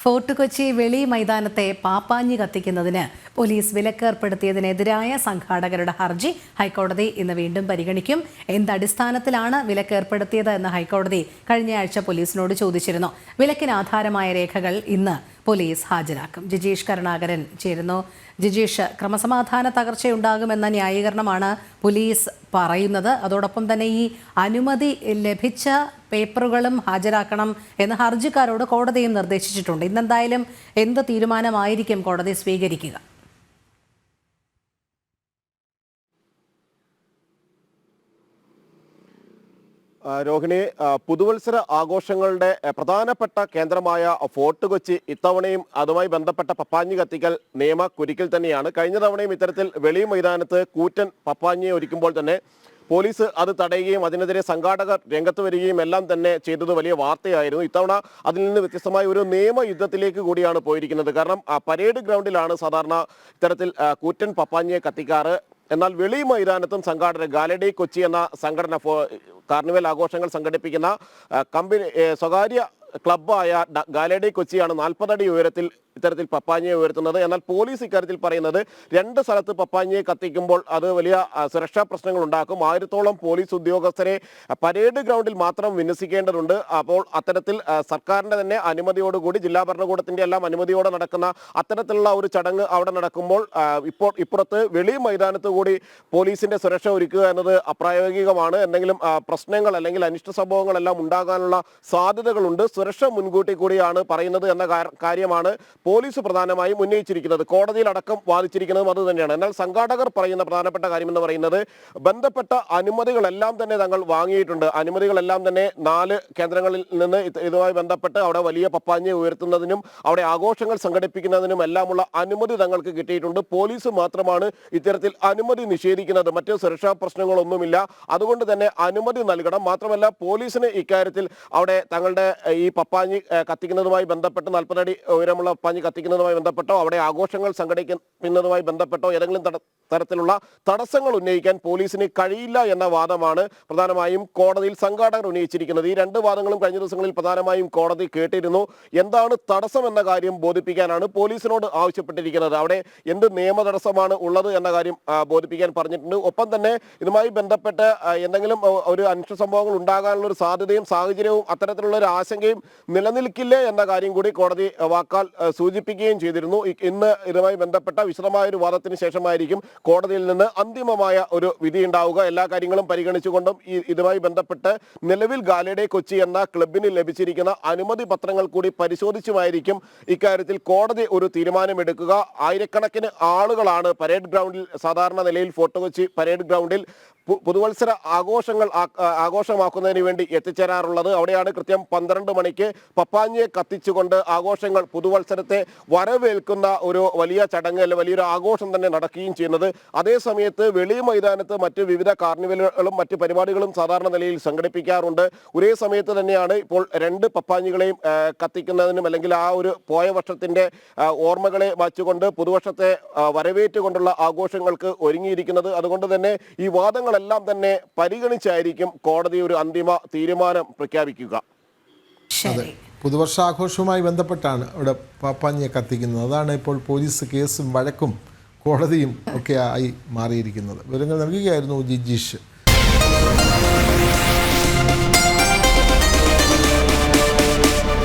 Fort Kochi വെളി മൈതാനത്തെ പാപ്പാഞ്ഞി കത്തിക്കുന്നതിന് police വിലക്കേർപ്പെടുത്തിയതിനെതിരായ സംഘാടകരുടെ ഹർജി ഹൈക്കോടതി ഇന്ന് വീണ്ടും പരിഗണിക്കും. എന്തടിസ്ഥാനത്തിലാണ് വിലക്കേർപ്പെടുത്തിയത് എന്ന് ഹൈക്കോടതി കഴിഞ്ഞയാഴ്ച പോലീസിനോട് ചോദിച്ചിരുന്നു. വിലക്കിന് ആധാരമായ രേഖകൾ ഇന്ന് പോലീസ് ഹാജരാക്കും. ജിജീഷ് കരുണാകരൻ ചേരുന്നു. ജിജീഷ്, ക്രമസമാധാന തകർച്ചയുണ്ടാകുമെന്ന ന്യായീകരണമാണ് പോലീസ് പറയുന്നത്. അതോടൊപ്പം തന്നെ ഈ അനുമതി ലഭിച്ച പേപ്പറുകളും ഹാജരാക്കണം എന്ന് ഹർജിക്കാരോട് കോടതിയും നിർദ്ദേശിച്ചിട്ടുണ്ട്. ഇന്നെന്തായാലും എന്ത് തീരുമാനമായിരിക്കും കോടതി സ്വീകരിക്കുക? രോഹിണി, പുതുവത്സര ആഘോഷങ്ങളുടെ പ്രധാനപ്പെട്ട കേന്ദ്രമായ ഫോർട്ട് കൊച്ചി ഇത്തവണയും അതുമായി ബന്ധപ്പെട്ട പപ്പാഞ്ഞി കത്തിക്കൽ നിയമക്കുരുക്കിൽ തന്നെയാണ്. കഴിഞ്ഞ തവണയും ഇത്തരത്തിൽ വെളി മൈതാനത്ത് കൂറ്റൻ പപ്പാഞ്ഞിയെ ഒരുക്കുമ്പോൾ തന്നെ പോലീസ് അത് തടയുകയും അതിനെതിരെ സംഘാടകർ രംഗത്ത് വരികയും എല്ലാം തന്നെ ചെയ്തത് വലിയ വാർത്തയായിരുന്നു. ഇത്തവണ അതിൽ നിന്ന് വ്യത്യസ്തമായ ഒരു നിയമയുദ്ധത്തിലേക്ക് കൂടിയാണ് പോയിരിക്കുന്നത്. കാരണം പരേഡ് ഗ്രൗണ്ടിലാണ് സാധാരണ ഇത്തരത്തിൽ കൂറ്റൻ പപ്പാഞ്ഞിയെ കത്തിക്കാറ്. എന്നാൽ വെളി മൈതാനത്തും സംഘാടകർ ഗാലഡി കൊച്ചി എന്ന സംഘടന കാർണിവൽ ആഘോഷങ്ങൾ സംഘടിപ്പിക്കുന്ന കമ്പനി സ്വകാര്യ ക്ലബ്ബായ ഗാലഡി കൊച്ചിയാണ് 40 അടി ഉയരത്തിൽ ഇത്തരത്തിൽ പപ്പാഞ്ഞിയെ ഉയർത്തുന്നത്. എന്നാൽ പോലീസ് ഇക്കാര്യത്തിൽ പറയുന്നത് 2 സ്ഥലത്ത് പപ്പാഞ്ഞിയെ കത്തിക്കുമ്പോൾ അത് വലിയ സുരക്ഷാ പ്രശ്നങ്ങൾ ഉണ്ടാക്കും. 1000-ഓളം പോലീസ് ഉദ്യോഗസ്ഥരെ പരേഡ് ഗ്രൗണ്ടിൽ മാത്രം വിന്യസിക്കേണ്ടതുണ്ട്. അപ്പോൾ അത്തരത്തിൽ സർക്കാരിന്റെ തന്നെ അനുമതിയോടുകൂടി, ജില്ലാ ഭരണകൂടത്തിന്റെ എല്ലാം അനുമതിയോടെ നടക്കുന്ന അത്തരത്തിലുള്ള ഒരു ചടങ്ങ് അവിടെ നടക്കുമ്പോൾ ഇപ്പോൾ ഇപ്പുറത്ത് വെളി മൈതാനത്ത് കൂടി പോലീസിന്റെ സുരക്ഷ ഒരുക്കുക എന്നത് അപ്രായോഗികമാണ്. എന്തെങ്കിലും പ്രശ്നങ്ങൾ അല്ലെങ്കിൽ അനിഷ്ട സംഭവങ്ങളെല്ലാം ഉണ്ടാകാനുള്ള സാധ്യതകളുണ്ട്. സുരക്ഷ മുൻകൂട്ടി കൂടിയാണ് പറയുന്നത് എന്ന കാര്യമാണ് പോലീസ് പ്രധാനമായും ഉന്നയിച്ചിരിക്കുന്നത്. കോടതിയിൽ അടക്കം വാദിച്ചിരിക്കുന്നതും അത് തന്നെയാണ്. എന്നാൽ സംഘാടകർ പറയുന്ന പ്രധാനപ്പെട്ട കാര്യം എന്ന് പറയുന്നത് ബന്ധപ്പെട്ട അനുമതികളെല്ലാം തന്നെ തങ്ങൾ വാങ്ങിയിട്ടുണ്ട്. അനുമതികളെല്ലാം തന്നെ 4 കേന്ദ്രങ്ങളിൽ നിന്ന് ഇതുമായി ബന്ധപ്പെട്ട് അവിടെ വലിയ പപ്പാഞ്ഞി ഉയർത്തുന്നതിനും അവിടെ ആഘോഷങ്ങൾ സംഘടിപ്പിക്കുന്നതിനും എല്ലാമുള്ള അനുമതി തങ്ങൾക്ക് കിട്ടിയിട്ടുണ്ട്. പോലീസ് മാത്രമാണ് ഇത്തരത്തിൽ അനുമതി നിഷേധിക്കുന്നത്. മറ്റ് സുരക്ഷാ പ്രശ്നങ്ങളൊന്നുമില്ല. അതുകൊണ്ട് തന്നെ അനുമതി നൽകണം. മാത്രമല്ല പോലീസിന് ഇക്കാര്യത്തിൽ അവിടെ തങ്ങളുടെ ഈ പപ്പാഞ്ഞി കത്തിക്കുന്നതുമായി ബന്ധപ്പെട്ട് 40 അടി ഉയരമുള്ള പപ്പാഞ്ഞി കത്തിക്കുന്നതുമായി ബന്ധപ്പെട്ടോ അവിടെ ആഘോഷങ്ങൾ സംഘടിപ്പിക്കുന്നതുമായി ബന്ധപ്പെട്ടോ ഏതെങ്കിലും തരത്തിലുള്ള തടസ്സങ്ങൾ ഉന്നയിക്കാൻ പോലീസിന് കഴിയില്ല എന്ന വാദമാണ് പ്രധാനമായും കോടതിയിൽ സംഘാടകർ ഉന്നയിച്ചിരിക്കുന്നത്. ഈ 2 വാദങ്ങളും കഴിഞ്ഞ ദിവസങ്ങളിൽ പ്രധാനമായും കോടതി കേട്ടിരുന്നു. എന്താണ് തടസ്സം എന്ന കാര്യം ബോധിപ്പിക്കാനാണ് പോലീസിനോട് ആവശ്യപ്പെട്ടിരിക്കുന്നത്. അവിടെ എന്ത് നിയമ തടസ്സമാണ് ഉള്ളത് എന്ന കാര്യം ബോധിപ്പിക്കാൻ പറഞ്ഞിട്ടുണ്ട്. ഒപ്പം തന്നെ ഇതുമായി ബന്ധപ്പെട്ട് എന്തെങ്കിലും ഒരു അനിഷ്ട സംഭവങ്ങൾ ഉണ്ടാകാനുള്ള ഒരു സാധ്യതയും സാഹചര്യവും അത്തരത്തിലുള്ള ഒരു ആശങ്കയും നിലനിൽക്കില്ലേ എന്ന കാര്യം കൂടി കോടതി വാക്കാൽ സൂചിപ്പിക്കുകയും ചെയ്തിരുന്നു. ഇന്ന് ഇതുമായി ബന്ധപ്പെട്ട വിശദമായ ഒരു വാദത്തിന് ശേഷമായിരിക്കും കോടതിയിൽ നിന്ന് അന്തിമമായ ഒരു വിധി ഉണ്ടാവുക. എല്ലാ കാര്യങ്ങളും പരിഗണിച്ചുകൊണ്ടും ഇതുമായി ബന്ധപ്പെട്ട് നിലവിൽ ഗാലഡി കൊച്ചി എന്ന ക്ലബിന് ലഭിച്ചിരിക്കുന്ന അനുമതി പത്രങ്ങൾ കൂടി പരിശോധിച്ചുമായിരിക്കും ഇക്കാര്യത്തിൽ കോടതി ഒരു തീരുമാനമെടുക്കുക. ആയിരക്കണക്കിന് ആളുകളാണ് പരേഡ് ഗ്രൗണ്ടിൽ സാധാരണ നിലയിൽ ഫോർട്ട് കൊച്ചി പരേഡ് ഗ്രൗണ്ടിൽ പുതുവത്സര ആഘോഷമാക്കുന്നതിന് വേണ്ടി എത്തിച്ചേരാറുള്ളത്. അവിടെയാണ് കൃത്യം 12 മണിക്ക് പപ്പാഞ്ഞിയെ കത്തിച്ചുകൊണ്ട് ആഘോഷങ്ങൾ പുതുവത്സരത്തെ വരവേൽക്കുന്ന ഒരു വലിയ ചടങ്ങ് അല്ലെ വലിയൊരു ആഘോഷം തന്നെ നടക്കുകയും ചെയ്യുന്നത്. അതേ സമയത്ത് വെളി മൈതാനത്ത് മറ്റ് വിവിധ കാർണിവലുകളും മറ്റ് പരിപാടികളും സാധാരണ നിലയിൽ സംഘടിപ്പിക്കാറുണ്ട്. ഒരേ സമയത്ത് തന്നെയാണ് ഇപ്പോൾ 2 പപ്പാഞ്ഞികളെയും കത്തിക്കുന്നതിനും അല്ലെങ്കിൽ ആ ഒരു പോയ വർഷത്തിന്റെ ഓർമ്മകളെ വച്ചുകൊണ്ട് പുതുവർഷത്തെ വരവേറ്റുകൊണ്ടുള്ള ആഘോഷങ്ങൾക്ക് ഒരുങ്ങിയിരിക്കുന്നത്. അതുകൊണ്ട് തന്നെ ഈ വാദങ്ങളെല്ലാം തന്നെ പരിഗണിച്ചായിരിക്കും കോടതി ഒരു അന്തിമ തീരുമാനം പ്രഖ്യാപിക്കുക. പുതുവർഷാഘോഷവുമായി ബന്ധപ്പെട്ടാണ് ഇവിടെ പാപ്പാഞ്ഞിയെ കത്തിക്കുന്നത്. അതാണ് ഇപ്പോൾ പോലീസ് കേസും വഴക്കും കോടതിയും ഒക്കെ ആയി മാറിയിരിക്കുന്നത്. വിവരങ്ങൾ നൽകുകയായിരുന്നു ജിജീഷ്.